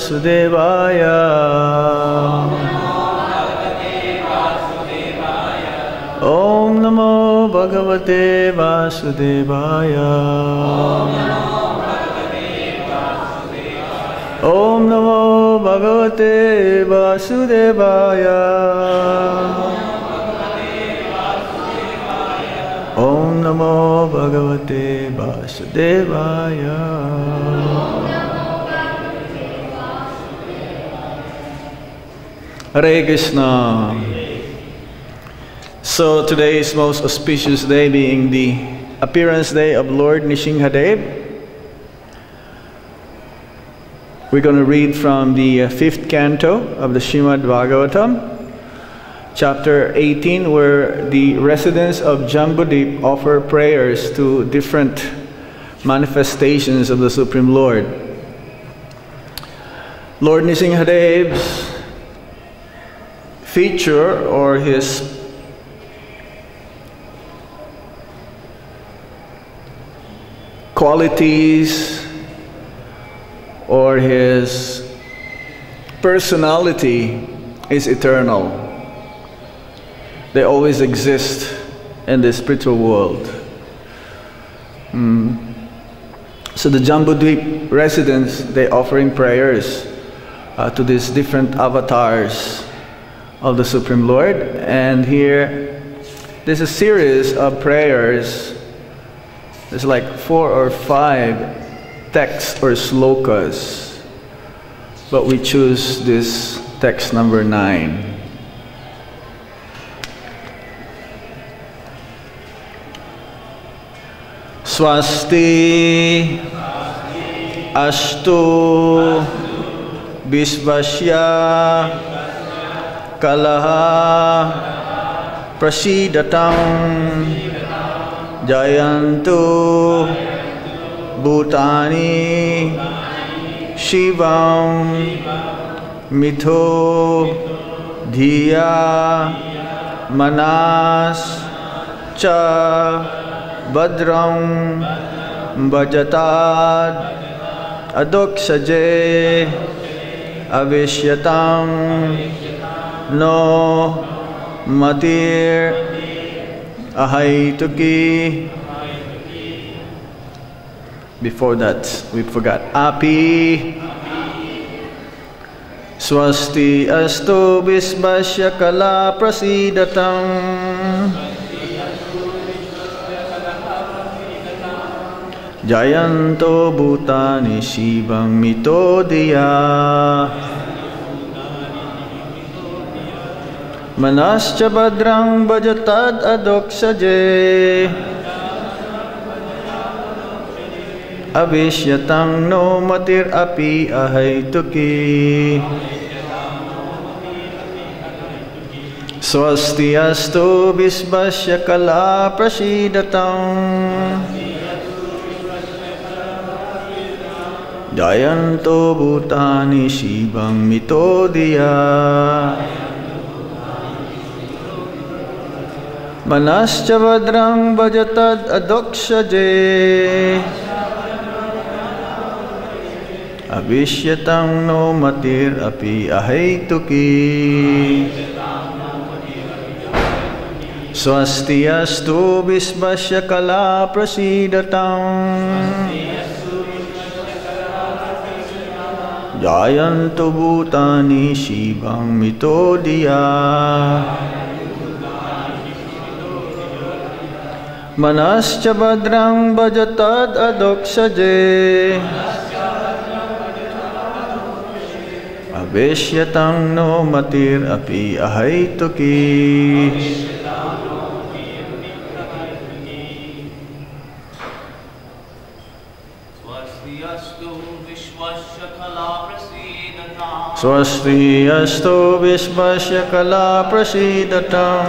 Vasudevaya. Om Namo Bhagavate Vasudevaya. Om Namo Bhagavate Vasudevaya. Om Namo Bhagavate Vasudevaya. Hare Krishna. So today is most auspicious day, being the appearance day of Lord Nrsimhadev. We're going to read from the 5th canto of the Srimad Bhagavatam, chapter 18, where the residents of Jambudvip offer prayers to different manifestations of the Supreme Lord. Lord Nrsimhadev's feature, or his qualities, or his personality is eternal. They always exist in the spiritual world. So the Jambudvip residents, they offering prayers to these different avatars of the Supreme Lord. And here, there's a series of prayers. There's like 4 or 5 texts or slokas, but we choose this text number 9. Swasti astu visvasya kalaha prasidatam jayantu Bhutani Shivam Mitho Dhiya Manas Cha Badram Bhajatad Adoksaje Avishyatam No Matir Ahaituki. Before that, we forgot Api. Swasti astu visvasya kala prasidatam Jayanto bhutani shivam mitodiya Manascha badrang bhajatad adoksaje Avishyatam no matir api ahaituki. Swasti astu visvasya kala prasidatam Jayanto bhutani shivam mitodiya Manascha vadrang bhajatad adoksaje Avishyatam no matir api ahaituki. Swasti astu visvasya kala prasidatam Jayanto bhutani shivam mitodiya Manascha badrang bhajatad adoksaje Avishyatam no matir api ahaituki. Swasti astu visvasya kala prasidatam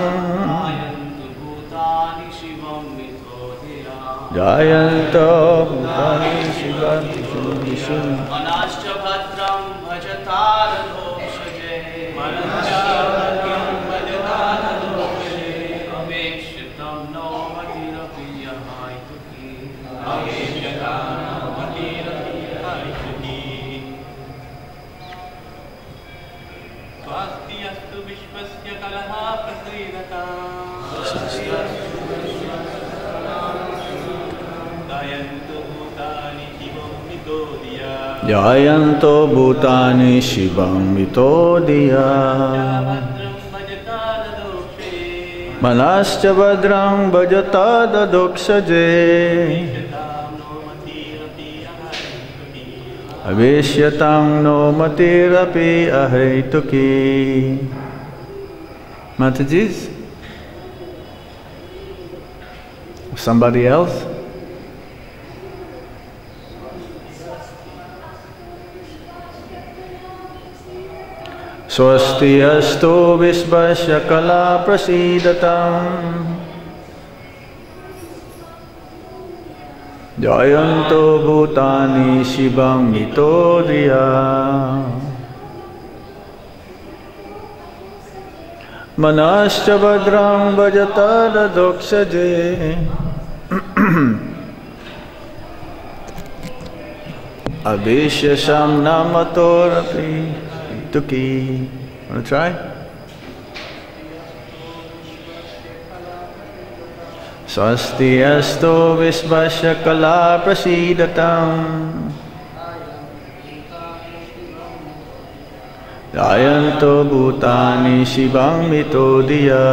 Jayanto bhutani shivam mitodiya Manascha bhadram bhajatad adoksaje Avishyatam no matir api ahaituki. Jayanto Bhutani Shivam Mitodiya Manascha Badram Bhajata Dadokshaje Avishyatam no matirapi ahetuki. Mataji's? Somebody else? Swasti astu visvasya kala prasidatam Jayanto Bhutani Shivam Mitodiya Manascha Badram Bhajata Dadokshaje Abhishasham Namatorapi Tuki. Wanna try? Swasti astu visvasya kala prasidatam Jayanto Bhutani Shivam Mitodiya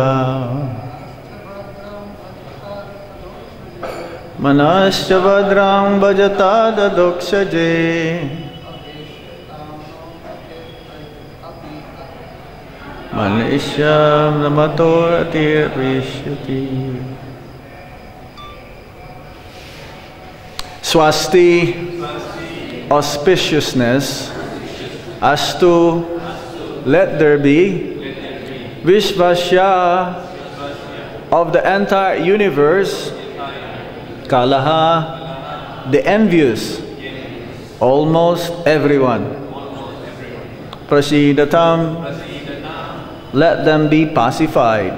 Manascha Badram Bhajata Dadokshaje Manisham Namatorati Rishyati. Swasti, auspiciousness. Astu, let there be. Vishvasya, of the entire universe. Kalaha, the envious. Almost everyone. Prasidatam, let them be pacified.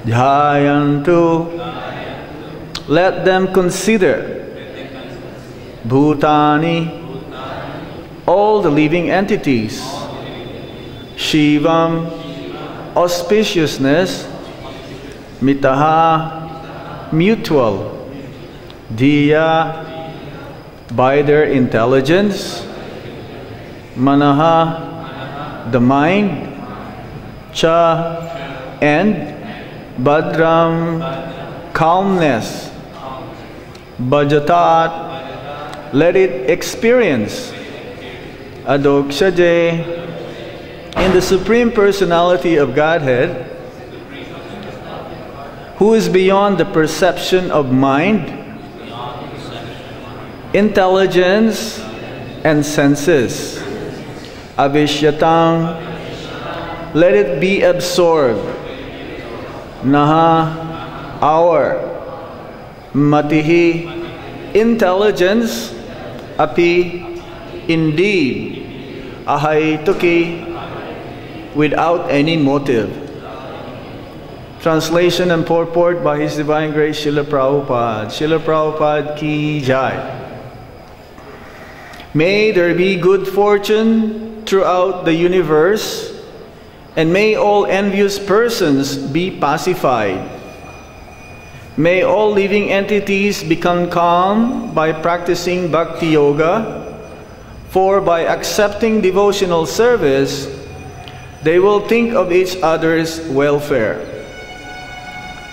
Dhyayantu, let them consider. Bhutani, all the living entities. Shivam, auspiciousness. Mitaha, mutual. Diya, by their intelligence. Manaha, the mind. Cha, and Badram, calmness. Bhajatat, let it experience. Adokshaje, in the Supreme Personality of Godhead, who is beyond the perception of mind, intelligence, and senses. Avishyatam, let it be absorbed. Naha, our. Matihi, intelligence. Api, indeed. Ahaituki, without any motive. Translation and purport by His Divine Grace Srila Prabhupada. Srila Prabhupada ki jai. May there be good fortune throughout the universe, and may all envious persons be pacified. May all living entities become calm by practicing Bhakti Yoga, for by accepting devotional service, they will think of each other's welfare.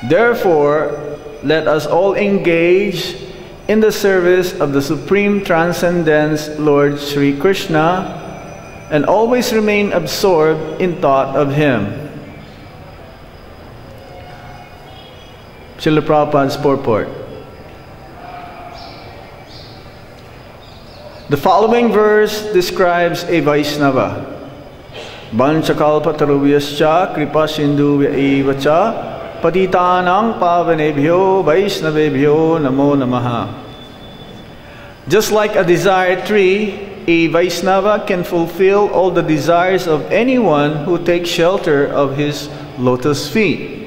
Therefore, let us all engage in the service of the Supreme Transcendence Lord Sri Krishna and always remain absorbed in thought of Him. Srila Prabhupada's purport. The following verse describes a Vaishnava. Vanchakalpatarubhyascha kripa sindhuvya eva cha patitanang pavanebhyo vaishnavebhyo namo namaha. Just like a desired tree, a Vaishnava can fulfill all the desires of anyone who takes shelter of his lotus feet.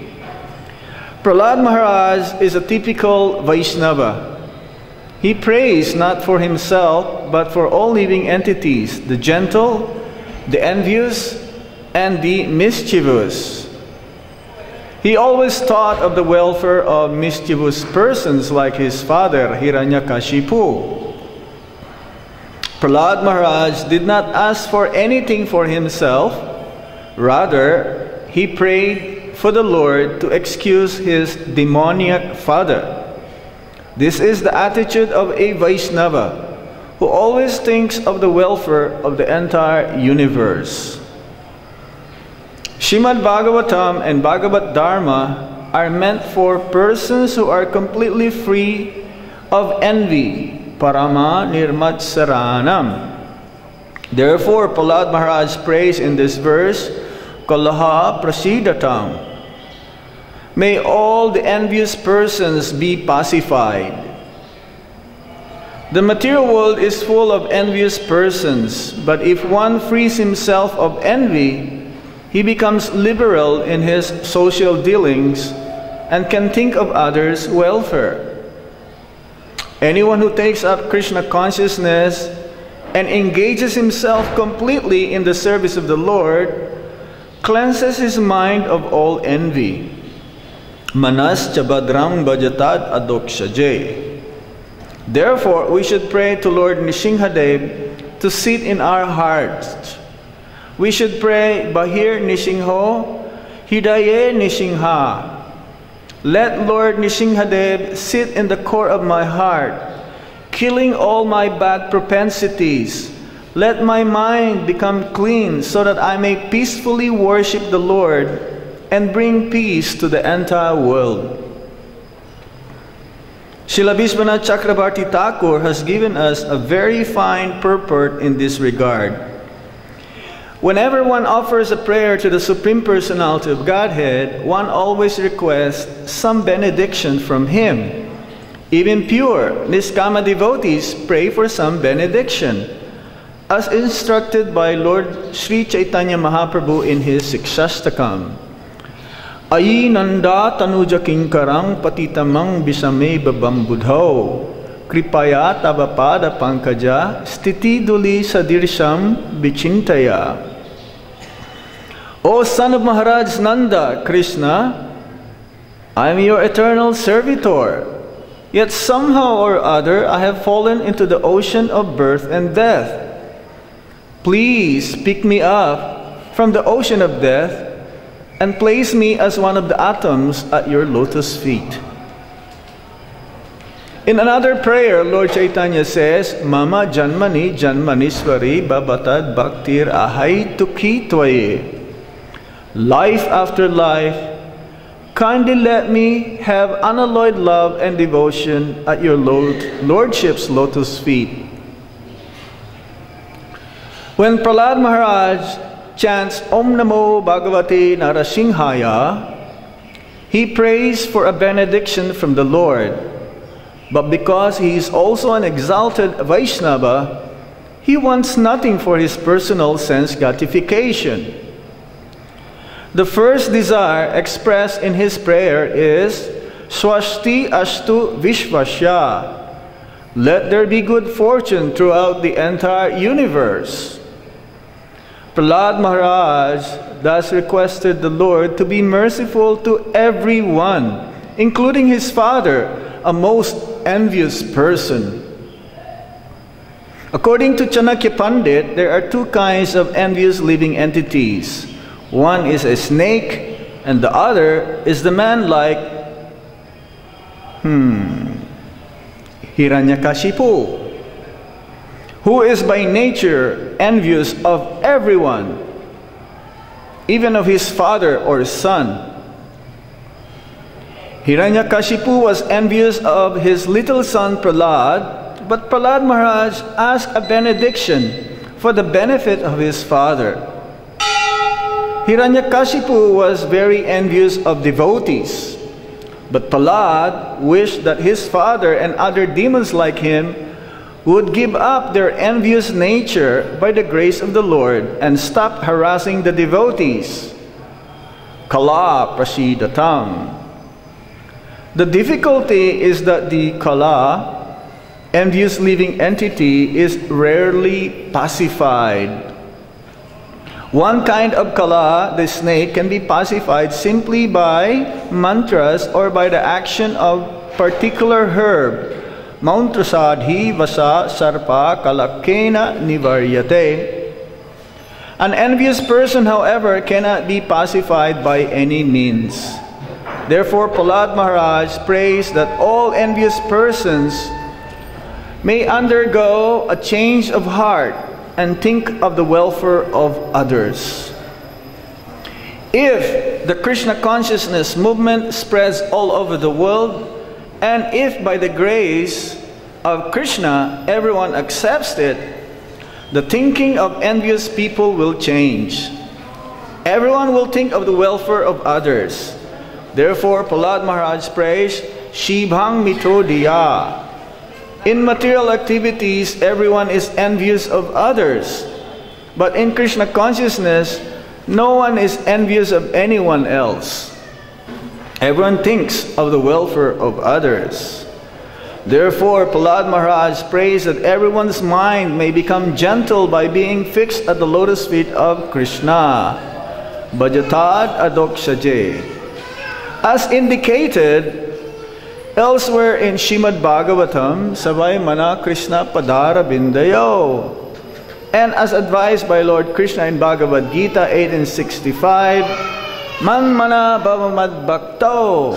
Prahlad Maharaj is a typical Vaishnava. He prays not for himself, but for all living entities, the gentle the envious, and the mischievous. He always thought of the welfare of mischievous persons like his father, Hiranyakashipu. Prahlad Maharaj did not ask for anything for himself. Rather, he prayed for the Lord to excuse his demoniac father. This is the attitude of a Vaishnava who always thinks of the welfare of the entire universe. Srimad Bhagavatam and Bhagavad Dharma are meant for persons who are completely free of envy, parama nirmatsaranam. Therefore, Prahlad Maharaj prays in this verse, Kalaha prasidatam. May all the envious persons be pacified. The material world is full of envious persons, but if one frees himself of envy, he becomes liberal in his social dealings and can think of others' welfare. Anyone who takes up Krishna consciousness and engages himself completely in the service of the Lord cleanses his mind of all envy. Manas chabadram bhajatad adokshaje. Therefore, we should pray to Lord Nishingadev to sit in our hearts. We should pray, Bahir Nishingho, Hidaye Nishingha. Let Lord Nishingadev sit in the core of my heart, killing all my bad propensities. Let my mind become clean so that I may peacefully worship the Lord and bring peace to the entire world. Srila Vishwanath Chakrabarti Thakur has given us a very fine purport in this regard. Whenever one offers a prayer to the Supreme Personality of Godhead, one always requests some benediction from Him. Even pure, Niskama devotees pray for some benediction, as instructed by Lord Sri Chaitanya Mahaprabhu in his Sikshastakam. Ayi nanda tanuja kinkarang patitamang bisame babambudho kripaya tavapada pankaja stiti duli sadirsham bichintaya. O son of Maharaj Nanda, Krishna, I am your eternal servitor. Yet somehow or other I have fallen into the ocean of birth and death. Please pick me up from the ocean of death and place me as one of the atoms at your lotus feet. In another prayer, Lord Chaitanya says, Mama janmani janmaniswari babatad bhaktir ahai tukhi tvaye. Life after life, kindly let me have unalloyed love and devotion at your Lordship's lotus feet. When Prahlad Maharaj chants Om Namo Bhagavate Narasimhaya, he prays for a benediction from the Lord. But because he is also an exalted Vaishnava, he wants nothing for his personal sense gratification. The first desire expressed in his prayer is Swasti Astu Vishvasya. Let there be good fortune throughout the entire universe. Prahlad Maharaj thus requested the Lord to be merciful to everyone, including his father, a most envious person. According to Chanakya Pandit, there are two kinds of envious living entities. One is a snake, and the other is the man-like Hiranyakashipu, who is by nature envious of everyone, even of his father or son. Hiranyakashipu was envious of his little son Prahlad, but Prahlad Maharaj asked a benediction for the benefit of his father. Hiranyakashipu was very envious of devotees, but Prahlad wished that his father and other demons like him would give up their envious nature by the grace of the Lord and stop harassing the devotees. Kala prasidatam. The difficulty is that the kala, envious living entity, is rarely pacified. One kind of kala, the snake, can be pacified simply by mantras or by the action of particular herb. Mantrasadhi vasa sarpa kalakena nivaryate. An envious person, however, cannot be pacified by any means. Therefore, Prahlad Maharaj prays that all envious persons may undergo a change of heart and think of the welfare of others. If the Krishna consciousness movement spreads all over the world, and if by the grace of Krishna everyone accepts it, the thinking of envious people will change. Everyone will think of the welfare of others. Therefore, Prahlad Maharaj prays, Shibhang mito diya. In material activities, everyone is envious of others. But in Krishna consciousness, no one is envious of anyone else. Everyone thinks of the welfare of others. Therefore, Prahlad Maharaj prays that everyone's mind may become gentle by being fixed at the lotus feet of Krishna. Bhajatad adokshaje. As indicated elsewhere in Srimad Bhagavatam, Savai Mana Krishna Padara Bindayo. And as advised by Lord Krishna in Bhagavad Gita 1865, Man Mana Bhavamad Bhakto.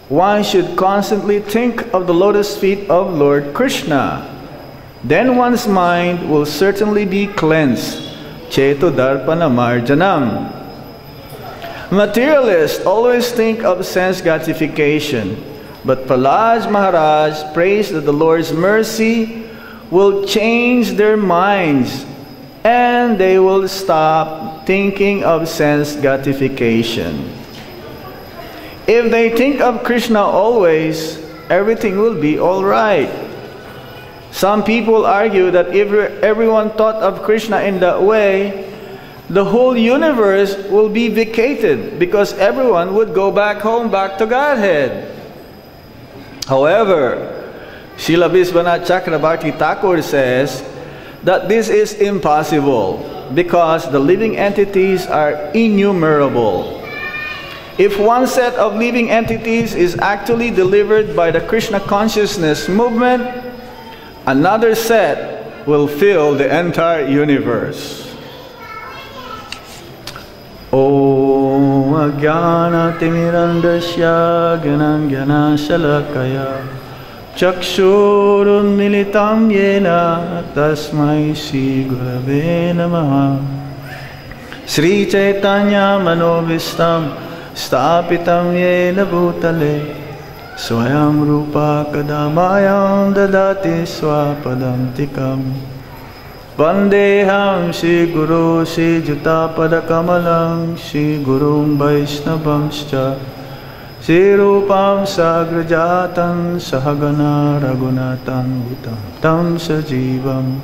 One should constantly think of the lotus feet of Lord Krishna. Then one's mind will certainly be cleansed. Cheto Darpana Marjanam. Materialists always think of sense gratification. But Prahlad Maharaj prays that the Lord's mercy will change their minds and they will stop thinking of sense gratification. If they think of Krishna always, everything will be all right. Some people argue that if everyone thought of Krishna in that way, the whole universe will be vacated because everyone would go back home, back to Godhead. However, Srila Vishwanath Chakrabarti Thakur says that this is impossible because the living entities are innumerable. If one set of living entities is actually delivered by the Krishna consciousness movement, another set will fill the entire universe. Om Ajnana Timirandasya Gyananjana Shalakaya Chakshurun Militam Yena Tasmai Shri Gurave Namaha. Sri Chaitanya Manovistam Stapitam Yena Bhutale Swayam Rupa Kadamayam Dadati Swapadantikam. Vandeham Shri Guru Shri Juta Padakamalam Shri Gurum Vaishnavamscha Shri Rupam Sagrajatam Sahagana Raghunathan Vitam Tam Sajivam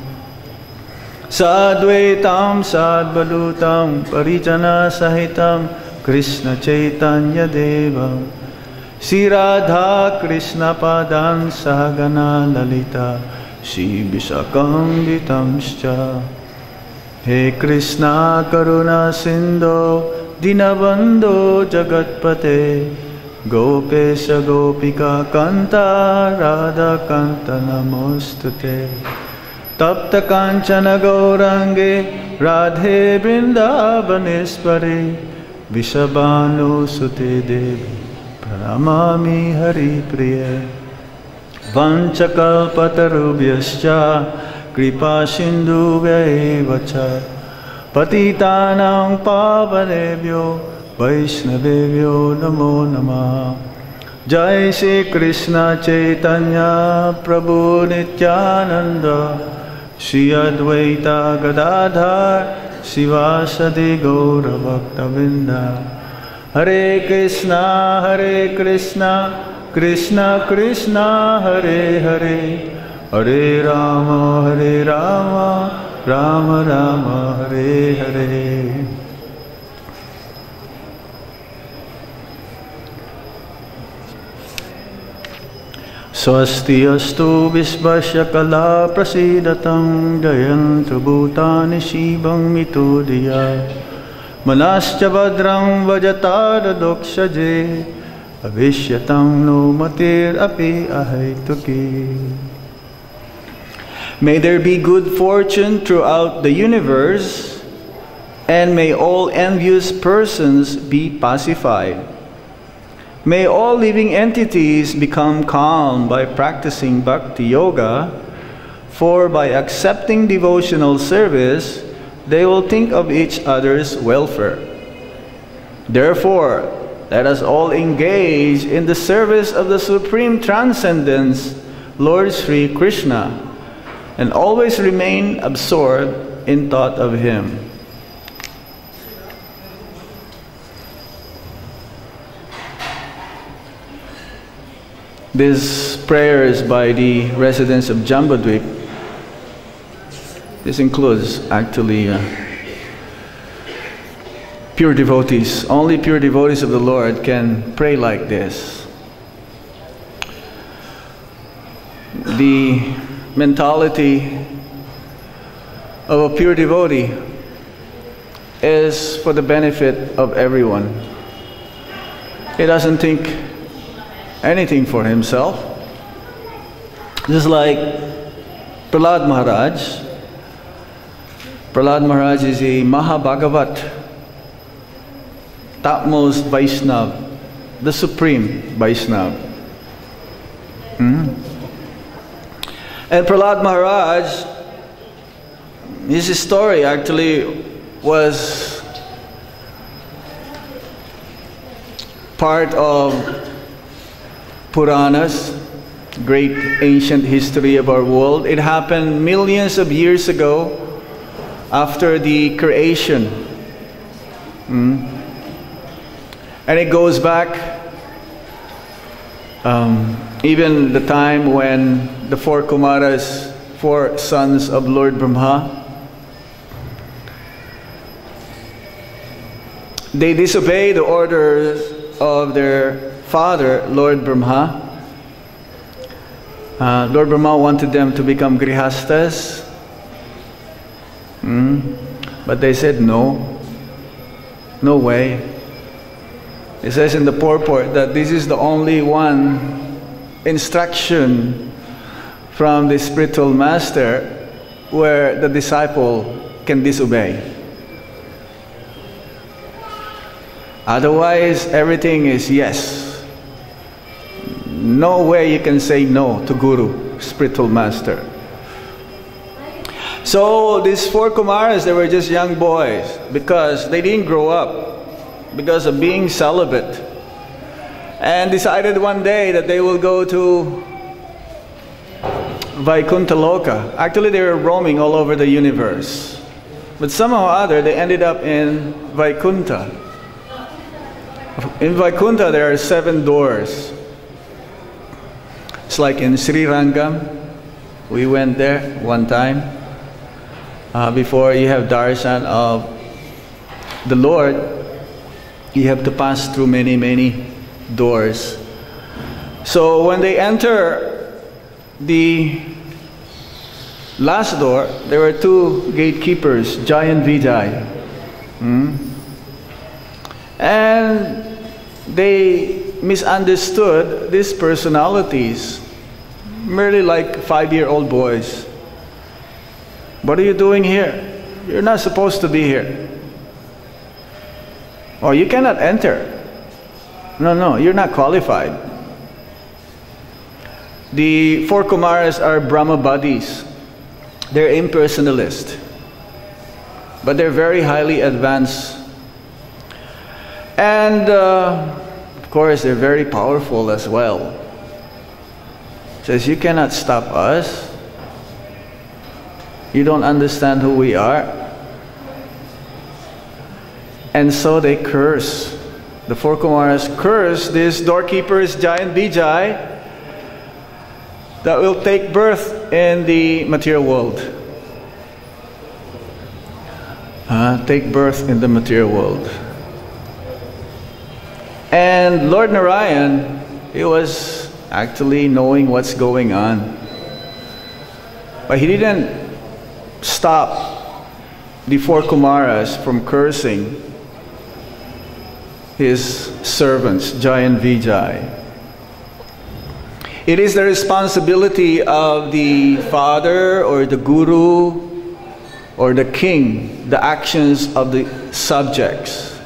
Sadvaitam Sadvadutam Parijana Sahitam Krishna Chaitanya Devam Shri Radha Krishna Padan Sahagana Lalita Shri Vishakam Vitamscha. He Krishna Karuna Sindho Dinabandho Jagatpate Gopesha Gopika Kanta Radha Kanta Namostute Tapta Kanchana Gaurange Radhe Vrindavanesware Vishabhanu Sute Devi Pranamami Hari Priya. Vanchakalpatarubhyascha kripa sindhubhyaevacha patitanam pavanebhyo vaishnavebhyo namo namaha. Jai Shri Krishna Chaitanya Prabhu Nityananda Shri Advaita Gadadhar Sivasadi Gaura Bhaktavinda. Hare Krishna Krishna Krishna Hare Hare Hare Rama Rama Rama Hare Hare. Swasti astu visvasya kala prasidatam jayantu bhutani shibam mitudiya manascha vadram vajatara dokshaje avishyatam no matir api ahaituki. May there be good fortune throughout the universe, and may all envious persons be pacified. May all living entities become calm by practicing bhakti yoga, for by accepting devotional service, they will think of each other's welfare. Therefore, let us all engage in the service of the Supreme Transcendence, Lord Sri Krishna, and always remain absorbed in thought of Him. This prayer is by the residents of Jambudvip. This includes actually pure devotees. Only pure devotees of the Lord can pray like this. The mentality of a pure devotee is for the benefit of everyone. He doesn't think anything for himself. Just like Prahlad Maharaj. Prahlad Maharaj is a Mahabhagavat, topmost Vaishnava, the supreme Vaishnava. And Prahlad Maharaj, his story actually was part of Puranas, great ancient history of our world. It happened millions of years ago after the creation. And it goes back even the time when the four Kumaras, four sons of Lord Brahma, they disobeyed the orders of their father, Lord Brahma. Lord Brahma wanted them to become grihastas, but they said no, no way. It says in the purport that this is the only one instruction from the spiritual master where the disciple can disobey. Otherwise, everything is yes. No way you can say no to Guru, spiritual master. So these four Kumaras, they were just young boys because they didn't grow up because of being celibate, and decided one day that they will go to Vaikuntha Loka. Actually, they were roaming all over the universe, but somehow or other they ended up in Vaikuntha. In Vaikuntha there are 7 doors. It's like in Sri Rangam. We went there one time. Before you have darshan of the Lord, you have to pass through many doors. So when they enter the last door, there were 2 gatekeepers, Jai and Vijay. And they misunderstood these personalities, merely like 5-year-old boys. What are you doing here? You're not supposed to be here. Oh, you cannot enter. No, you're not qualified. The 4 Kumaras are Brahma buddies. They're impersonalist, but they're very highly advanced. And of course, they're very powerful as well. Says, you cannot stop us. You don't understand who we are. And so they curse. The 4 Kumaras curse these doorkeepers, Jai and Vijay, that will take birth in the material world. Take birth in the material world. And Lord Narayan, he was actually knowing what's going on. But he didn't stop the four Kumaras from cursing his servants, Jai and Vijay. It is the responsibility of the father or the guru or the king, the actions of the subjects.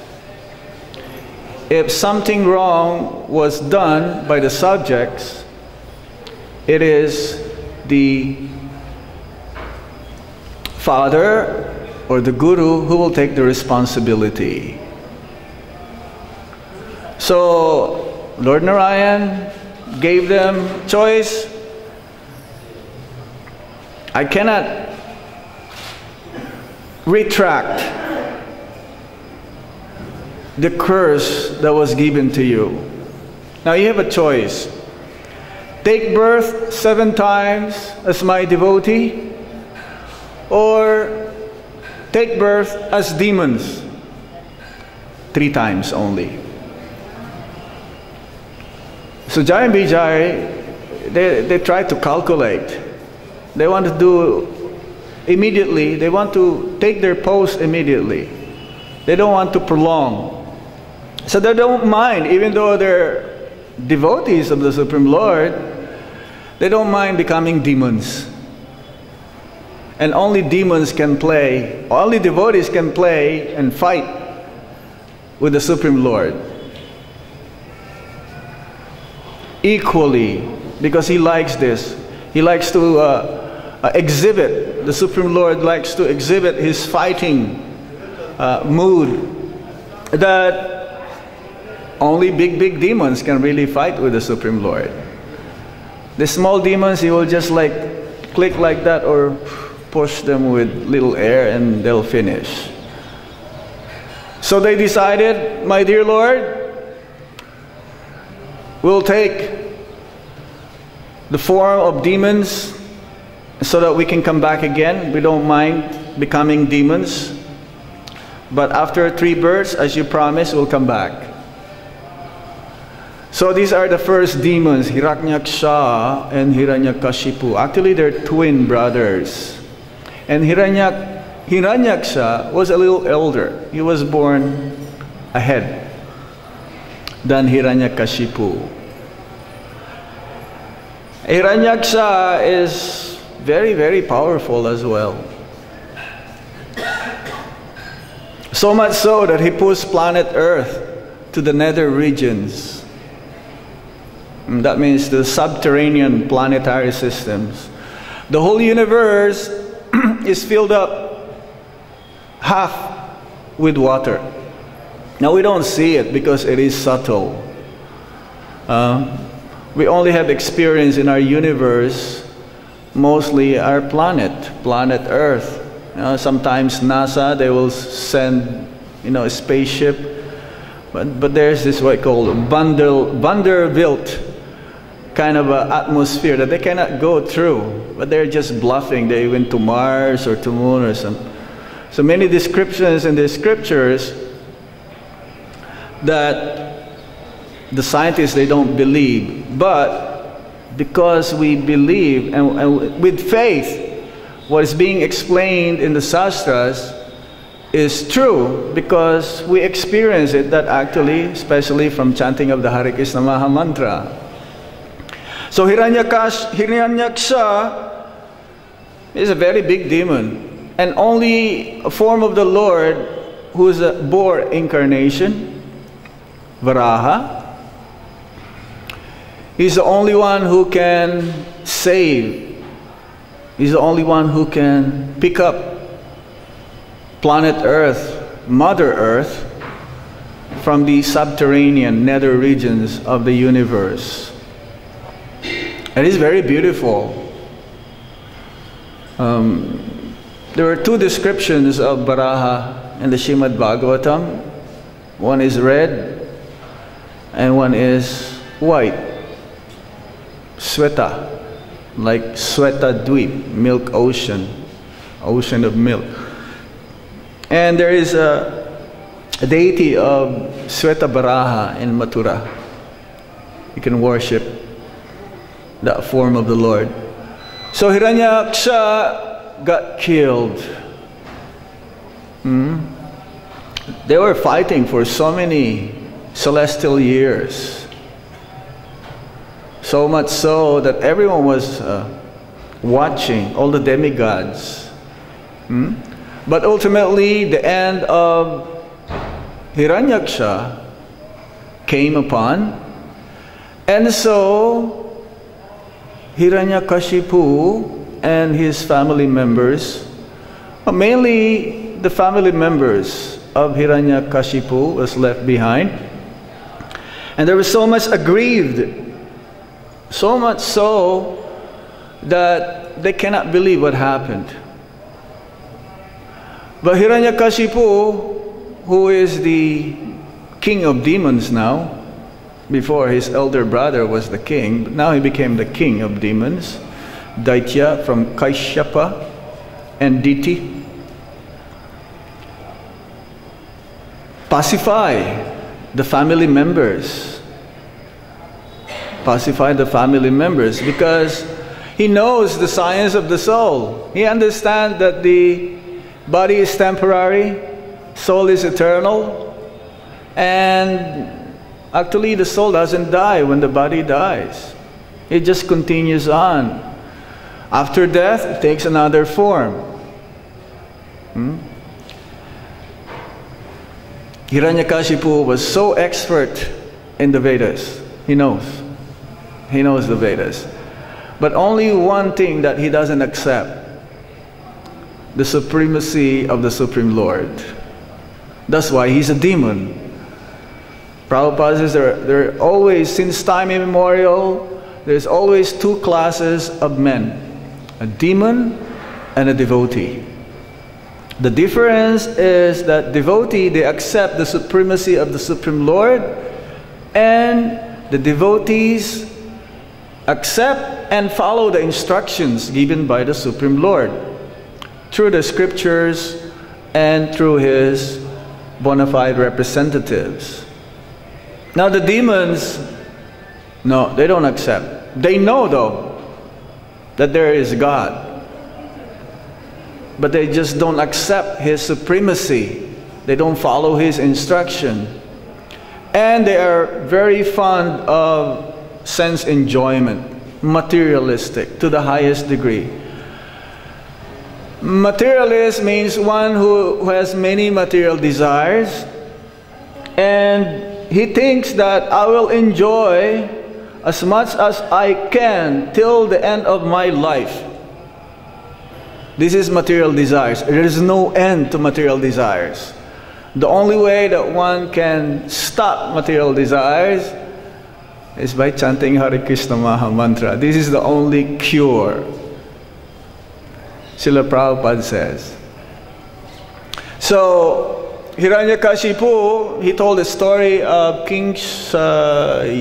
If something wrong was done by the subjects, it is the father or the guru who will take the responsibility. So Lord Narayan gave them choice. I cannot retract the curse that was given to you. Now you have a choice. Take birth 7 times as my devotee, or take birth as demons 3 times only. So Jai and Vijay, they try to calculate. They want to do immediately. They want to take their post immediately. They don't want to prolong. So they don't mind, even though they're devotees of the Supreme Lord, they don't mind becoming demons. And only demons can play, only devotees can play and fight with the Supreme Lord. Equally, because he likes this. He likes to exhibit, the Supreme Lord likes to exhibit his fighting mood, that only big demons can really fight with the Supreme Lord. The small demons, he will just like click like that or push them with little air and they'll finish. So they decided, my dear Lord, we'll take the form of demons so that we can come back again. We don't mind becoming demons. But after 3 births, as you promised, we'll come back. So these are the first demons, Hiranyaksha and Hiranyakashipu. Actually, they're twin brothers. And Hiranyaksha was a little elder. He was born ahead than Hiranyakashipu. Hiranyaksha is very powerful as well. So much so that he pushed planet Earth to the nether regions. That means the subterranean planetary systems. The whole universe is filled up half with water. Now we don't see it because it is subtle. We only have experience in our universe, mostly our planet Earth. Sometimes NASA, they will send, a spaceship, but there's this what I call Vanderbilt kind of atmosphere that they cannot go through, but they're just bluffing. They went to Mars or to Moon or some. So many descriptions in the scriptures that the scientists, they don't believe, but because we believe and with faith, what is being explained in the Shastras is true because we experience it, that actually, especially from chanting of the Hare Krishna Maha Mantra. So Hiranyaksha is a very big demon, and only a form of the Lord who is a Boar incarnation, Varaha. He's the only one who can save. He's the only one who can pick up planet Earth, Mother Earth, from the subterranean nether regions of the universe. And it's very beautiful. There are 2 descriptions of Varaha in the Srimad Bhagavatam. One is red and one is white. Sweta, like Sweta Dweep, milk ocean, ocean of milk. And there is a deity of Sweta Varaha in Mathura. You can worship. that form of the Lord. So Hiranyaksha got killed. They were fighting for so many celestial years. So much so that everyone was watching, all the demigods. But ultimately, the end of Hiranyaksha came upon, and so Hiranyakashipu and his family members, mainly the family members of Hiranyakashipu, was left behind. And they were so much aggrieved, so much so that they cannot believe what happened. But Hiranyakashipu, who is the king of demons now, before his elder brother was the king, now he became the king of demons, Daitya from Kaishyapa and Diti, pacify the family members. Pacify the family members because he knows the science of the soul. He understands that the body is temporary, soul is eternal, and actually the soul doesn't die when the body dies. It just continues on. After death, it takes another form. Hiranyakashipu was so expert in the Vedas. He knows. He knows the Vedas. But only one thing that he doesn't accept: the supremacy of the Supreme Lord. That's why he's a demon. Prabhupada says there are always, since time immemorial, there's always two classes of men: a demon and a devotee. The difference is that devotee, they accept the supremacy of the Supreme Lord, and the devotees accept and follow the instructions given by the Supreme Lord through the scriptures and through his bona fide representatives. Now the demons, no, they don't accept. They know though that there is God, but they just don't accept his supremacy. They don't follow his instruction. And they are very fond of sense enjoyment, materialistic to the highest degree. Materialist means one who has many material desires, and he thinks that I will enjoy as much as I can till the end of my life. This is material desires. There is no end to material desires. The only way that one can stop material desires is by chanting Hare Krishna Maha Mantra. This is the only cure, Srila Prabhupada says. So Hiranyakashipu, he told the story of King Sayagya,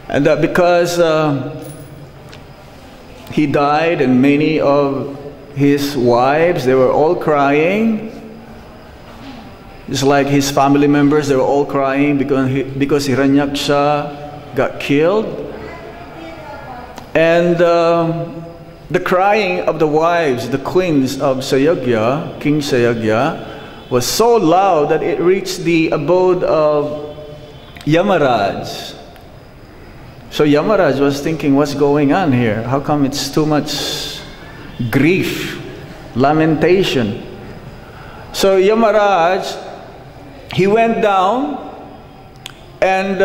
and that because he died and many of his wives, they were all crying. Just like his family members, they were all crying because Hiranyaksha got killed. And the crying of the wives, the queens of Sayagya, King Sayagya, was so loud that it reached the abode of Yamaraj. So Yamaraj was thinking, what's going on here? How come it's too much grief, lamentation? So Yamaraj, he went down and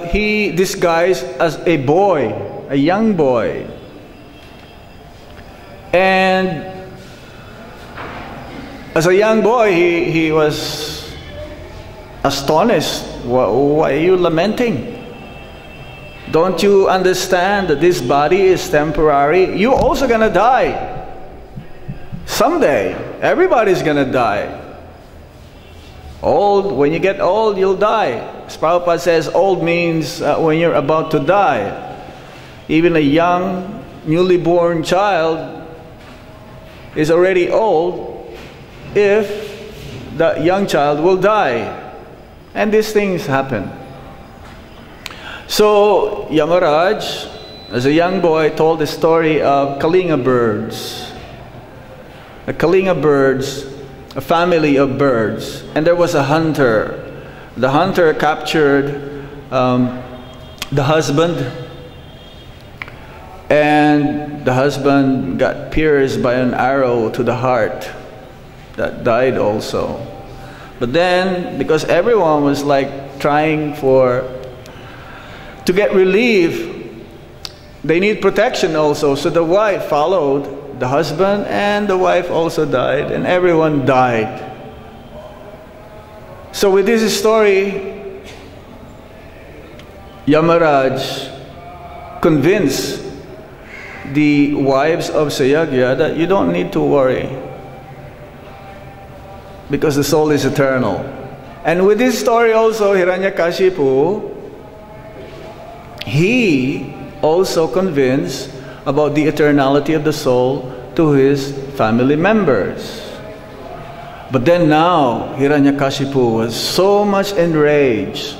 he disguised as a boy, a young boy. And as a young boy, he was astonished. Why are you lamenting? Don't you understand that this body is temporary? You're also gonna die. Someday, everybody's gonna die. Old, when you get old, you'll die. As Prabhupada says, old means when you're about to die. Even a young, newly born child is already old if that young child will die. And these things happen. So Yamaraj, as a young boy, told the story of Kalinga birds. The Kalinga birds, a family of birds, and there was a hunter. The hunter captured the husband, and the husband got pierced by an arrow to the heart. That died also. But then, because everyone was like trying to get relief, they need protection also. So the wife followed the husband, and the wife also died, and everyone died. So with this story, Yamaraj convinced the wives of Sayagya that you don't need to worry, because the soul is eternal. And with this story also, Hiranyakashipu, he also convinced about the eternality of the soul to his family members. But then now, Hiranyakashipu was so much enraged.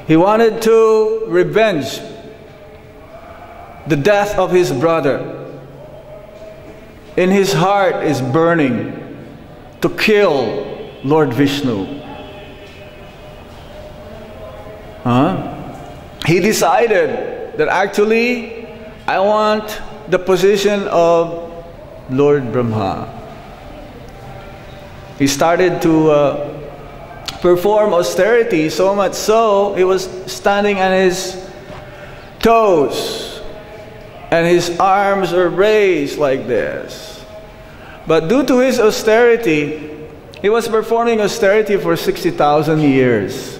He wanted to revenge the death of his brother. In his heart is burning to kill Lord Vishnu. He decided that actually, I want the position of Lord Brahma. He started to perform austerity, so much so he was standing on his toes and his arms are raised like this. But due to his austerity, he was performing austerity for 60,000 years.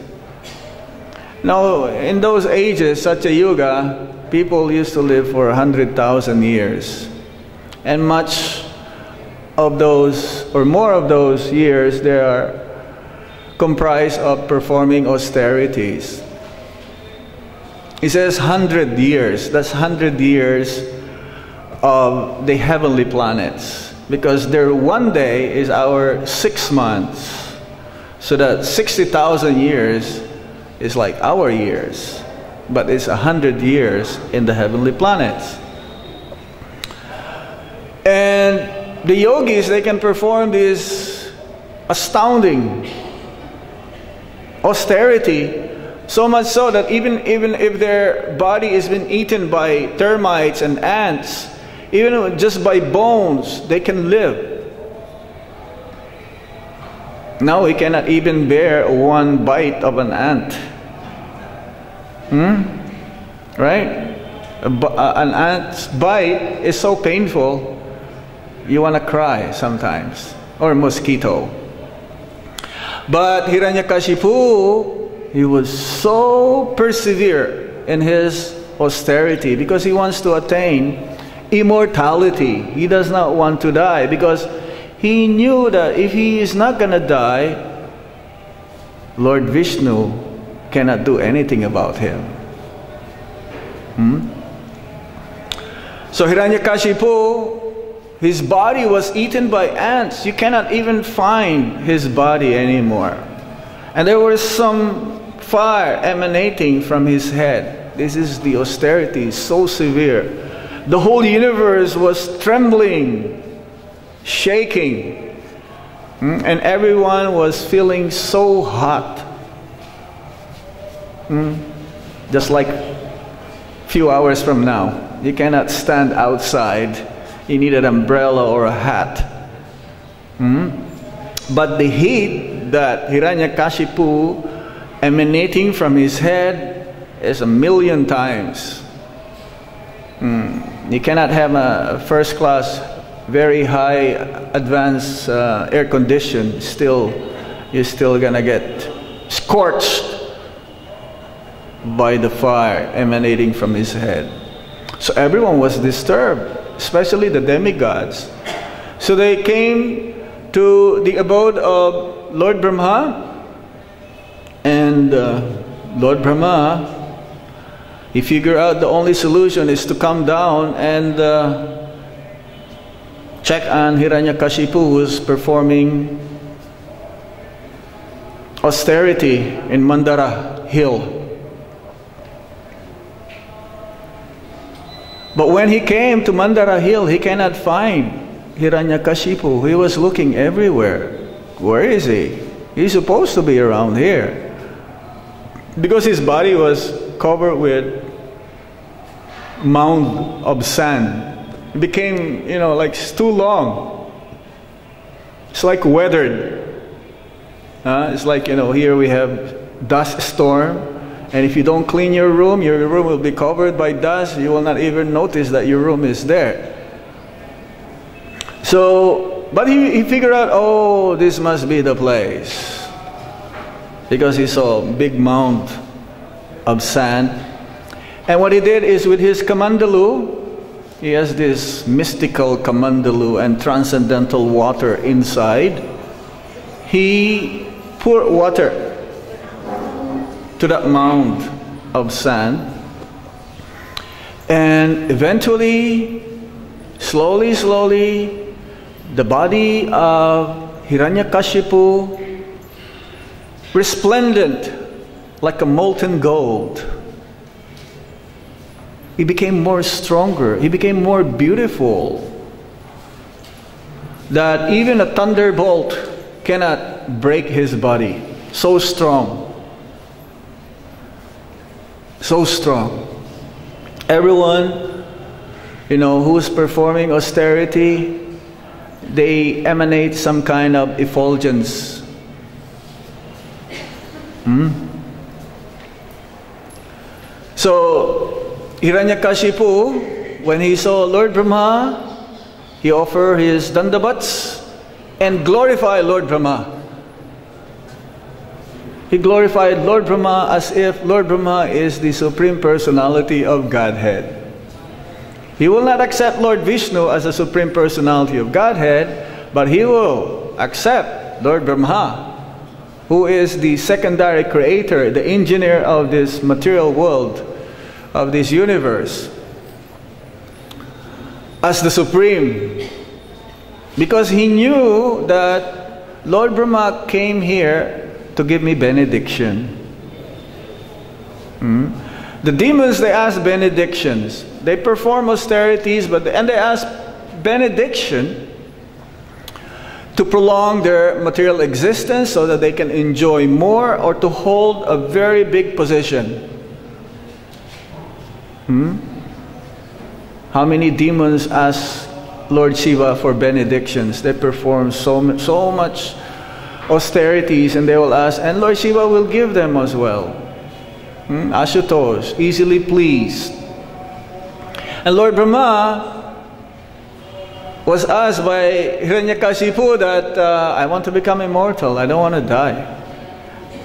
Now, in those ages, Satya Yuga, people used to live for 100,000 years. And much of those, or more of those years, they are comprised of performing austerities. He says 100 years. That's 100 years of the heavenly planets. Because their one day is our 6 months. So that 60,000 years is like our years. But it's 100 years in the heavenly planets. And the yogis, they can perform this astounding austerity, so much so that even if their body has been eaten by termites and ants, even just by bones, they can live. Now we cannot even bear one bite of an ant. Right? An ant's bite is so painful, you want to cry sometimes. Or a mosquito. But Hiranyakashipu, he was so persevere in his austerity because he wants to attain immortality. He does not want to die because he knew that if he is not going to die, Lord Vishnu cannot do anything about him. So Hiranyakashipu, his body was eaten by ants. You cannot even find his body anymore. And there was some fire emanating from his head. This is the austerity, so severe. The whole universe was trembling, shaking. And everyone was feeling so hot. Just like a few hours from now, you cannot stand outside. You need an umbrella or a hat. But the heat that Hiranyakashipu emanating from his head is 1,000,000 times. You cannot have a first class, very high advanced air condition. You're still gonna get scorched by the fire emanating from his head. So everyone was disturbed, especially the demigods. So they came to the abode of Lord Brahma, and Lord Brahma, he figured out the only solution is to come down and check on Hiranyakashipu, who's performing austerity in Mandara Hill. But when he came to Mandara Hill, he cannot find Hiranyakashipu. He was looking everywhere. Where is he? He's supposed to be around here. Because his body was covered with mound of sand. It became, like it's too long. It's like weathered. It's like, here we have dust storm. And if you don't clean your room will be covered by dust. You will not even notice that your room is there. So, but he figured out, oh, this must be the place. Because he saw a big mound of sand. And what he did is with his kamandalu, he has this mystical kamandalu and transcendental water inside. He poured water to that mound of sand. And eventually, slowly, the body of Hiranyakashipu, resplendent like a molten gold, he became more stronger. He became more beautiful. That even a thunderbolt cannot break his body. So strong. So strong. Everyone, who's performing austerity, they emanate some kind of effulgence. So, Hiranyakashipu, when he saw Lord Brahma, he offered his dandavats and glorified Lord Brahma. He glorified Lord Brahma as if Lord Brahma is the Supreme Personality of Godhead. He will not accept Lord Vishnu as the Supreme Personality of Godhead, but he will accept Lord Brahma, who is the secondary creator, the engineer of this material world, of this universe, as the Supreme. Because he knew that Lord Brahma came here to give me benediction. The demons, they ask benedictions. They perform austerities, and they ask benediction to prolong their material existence so that they can enjoy more or to hold a very big position. How many demons ask Lord Shiva for benedictions? They perform so much austerities, and they will ask, and Lord Shiva will give them as well. Ashutosh, easily pleased. And Lord Brahma was asked by Hiranyakashipu that I want to become immortal, I don't want to die.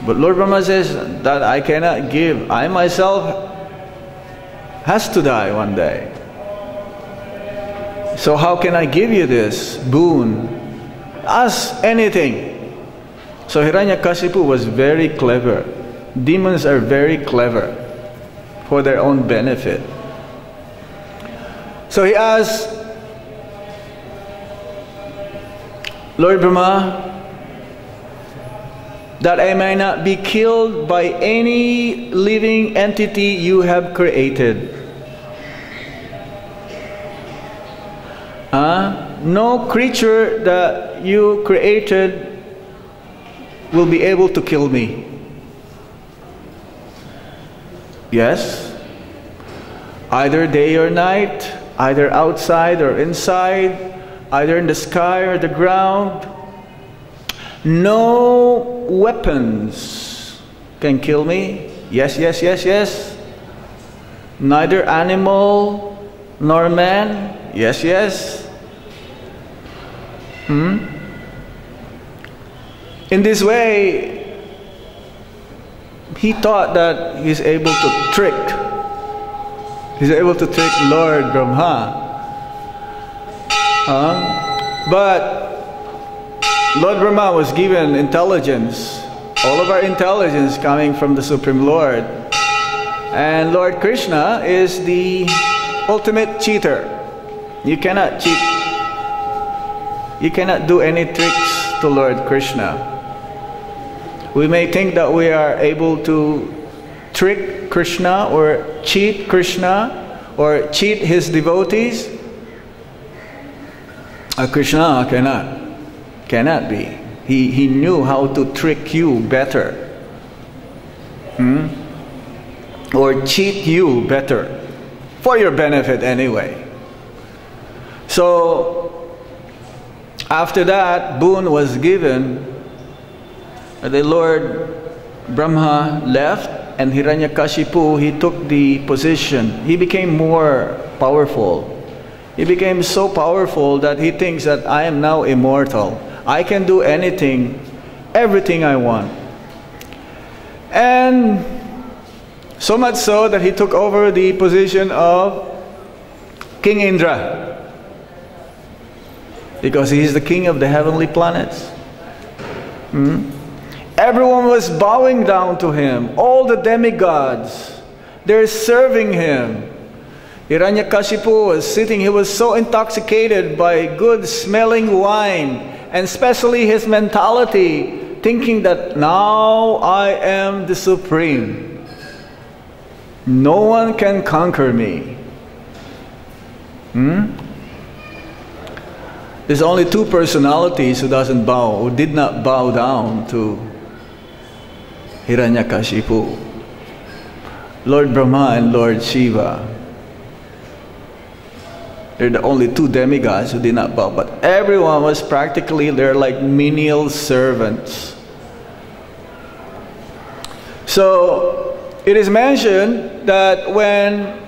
But Lord Brahma says that I cannot give. I myself has to die one day. So how can I give you this boon? Ask anything. So Hiranyakashipu was very clever. Demons are very clever for their own benefit. So he asked Lord Brahma that I may not be killed by any living entity you have created. No creature that you created will be able to kill me. Yes, either day or night, either outside or inside, either in the sky or the ground. No weapons can kill me. Yes, yes, yes, yes. Neither animal nor man. Yes, yes. In this way, he thought that he's able to trick. He's able to trick Lord Brahma. But Lord Brahma was given intelligence. All of our intelligence coming from the Supreme Lord. And Lord Krishna is the ultimate cheater. You cannot cheat. You cannot do any tricks to Lord Krishna. We may think that we are able to trick Krishna or cheat Krishna or cheat his devotees? Krishna cannot be. He knew how to trick you better. Or cheat you better. For your benefit anyway. So, after that boon was given, the Lord Brahma left, and Hiranyakashipu, he took the position. He became more powerful. He became so powerful that he thinks that I am now immortal. I can do anything, everything I want. And so much so that he took over the position of King Indra. Because he is the king of the heavenly planets. Everyone was bowing down to him. All the demigods, they're serving him. Hiranyakashipu was sitting, he was so intoxicated by good smelling wine, and especially his mentality, thinking that now I am the supreme. No one can conquer me. There's only two personalities who did not bow down to Hiranyakashipu. Lord Brahma and Lord Shiva. They're the only two demigods who did not bow. But everyone was practically, they're like menial servants. So, it is mentioned that when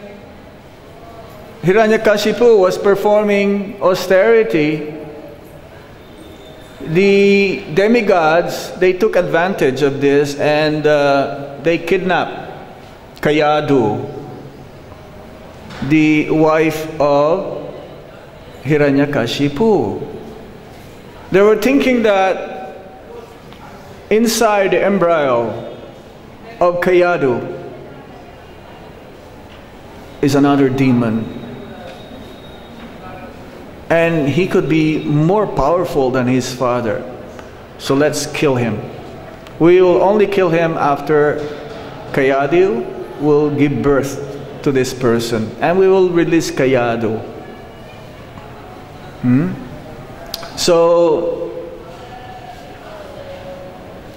Hiranyakashipu was performing austerity, the demigods, they took advantage of this, and they kidnapped Kayadu, the wife of Hiranyakashipu. They were thinking that inside the embryo of Kayadu is another demon. And he could be more powerful than his father. So let's kill him. We will only kill him after Kayadu will give birth to this person. And we will release Kayadu. So,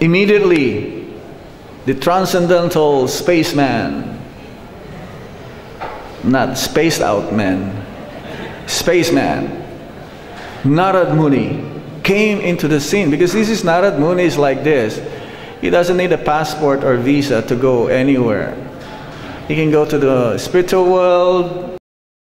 immediately, the transcendental spaceman, not spaced out man, spaceman, Narad Muni, came into the scene. Because this is Narad Muni is like this. He doesn't need a passport or visa to go anywhere. He can go to the spiritual world,